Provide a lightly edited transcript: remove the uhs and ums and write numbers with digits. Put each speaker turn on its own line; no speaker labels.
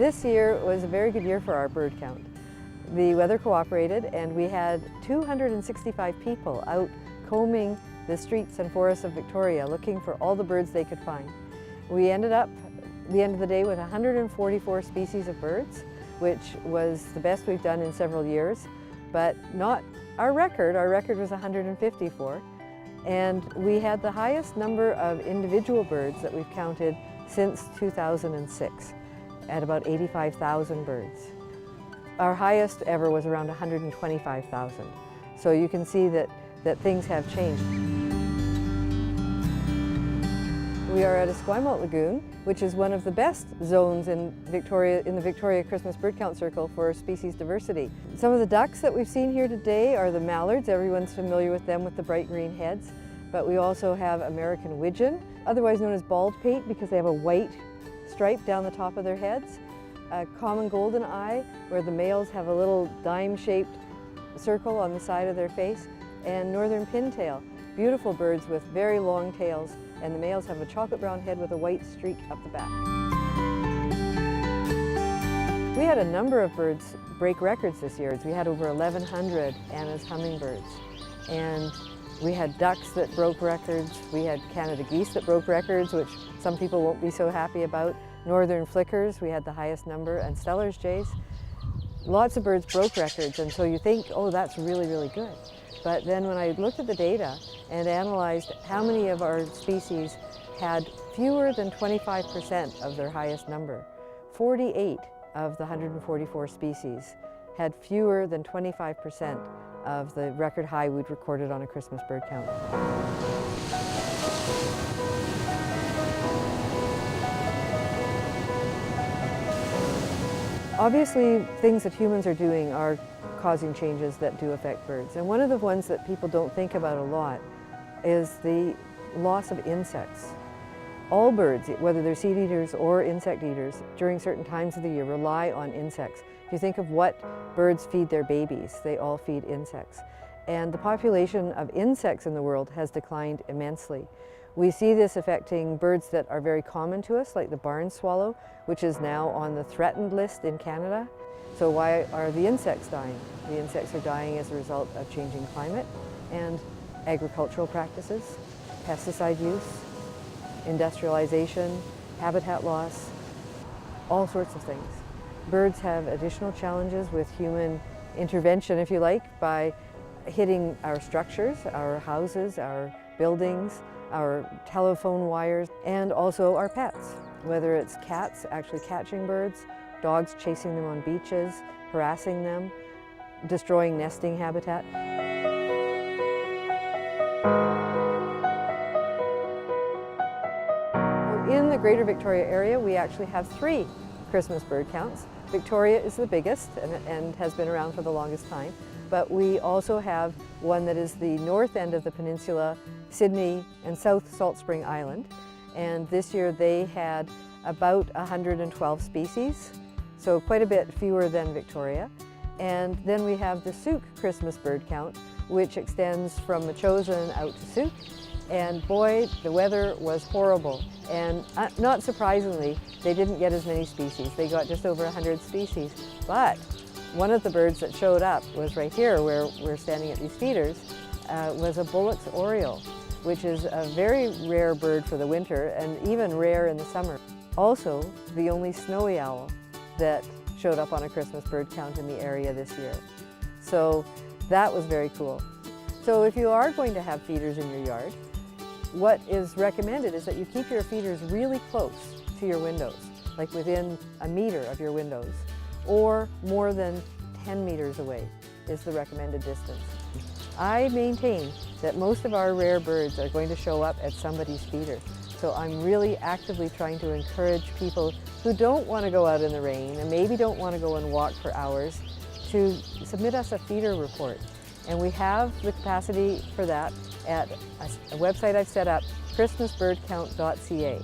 This year was a very good year for our bird count. The weather cooperated and we had 265 people out combing the streets and forests of Victoria looking for all the birds they could find. We ended up at the end of the day with 144 species of birds, which was the best we've done in several years, but not our record. Our record was 154. And we had the highest number of individual birds that we've counted since 2006, at about 85,000 birds. Our highest ever was around 125,000. So you can see that things have changed. We are at Esquimalt Lagoon, which is one of the best zones in the Victoria Christmas Bird Count Circle for species diversity. Some of the ducks that we've seen here today are the mallards. Everyone's familiar with them with the bright green heads. But we also have American widgeon, otherwise known as bald pate because they have a white stripe down the top of their heads. A common golden eye, where the males have a little dime-shaped circle on the side of their face. And northern pintail, beautiful birds with very long tails, and the males have a chocolate brown head with a white streak up the back. We had a number of birds break records this year. We had over 1,100 Anna's hummingbirds, and we had ducks that broke records. We had Canada geese that broke records, which some people won't be so happy about. Northern flickers, we had the highest number, and Steller's jays. Lots of birds broke records, and so you think, oh, that's really, really good. But then when I looked at the data and analyzed how many of our species had fewer than 25% of their highest number, 48 of the 144 species had fewer than 25% of the record high we'd recorded on a Christmas bird count. Obviously, things that humans are doing are causing changes that do affect birds. And one of the ones that people don't think about a lot is the loss of insects. All birds, whether they're seed eaters or insect eaters, during certain times of the year rely on insects. If you think of what birds feed their babies, they all feed insects. And the population of insects in the world has declined immensely. We see this affecting birds that are very common to us, like the barn swallow, which is now on the threatened list in Canada. So why are the insects dying? The insects are dying as a result of changing climate and agricultural practices, pesticide use, industrialization, habitat loss, all sorts of things. Birds have additional challenges with human intervention, if you like, by hitting our structures, our houses, our buildings, our telephone wires, and also our pets. Whether it's cats actually catching birds, dogs chasing them on beaches, harassing them, destroying nesting habitat. In the Greater Victoria area, we actually have 3 Christmas bird counts. Victoria is the biggest and has been around for the longest time, but we also have one that is the north end of the peninsula, Sydney and South Salt Spring Island. And this year they had about 112 species, so quite a bit fewer than Victoria. And then we have the Souk Christmas bird count, which extends from Machosen out to Souk. And boy, the weather was horrible. And not surprisingly, they didn't get as many species. They got just over 100 species. But one of the birds that showed up was right here, where we're standing at these feeders, was a Bullock's oriole, which is a very rare bird for the winter and even rare in the summer. Also, the only snowy owl that showed up on a Christmas bird count in the area this year. So that was very cool. So if you are going to have feeders in your yard, what is recommended is that you keep your feeders really close to your windows, like within a meter of your windows, or more than 10 meters away is the recommended distance. I maintain that most of our rare birds are going to show up at somebody's feeder. So I'm really actively trying to encourage people who don't want to go out in the rain and maybe don't want to go and walk for hours to submit us a feeder report. And we have the capacity for that at a website I've set up, christmasbirdcount.ca.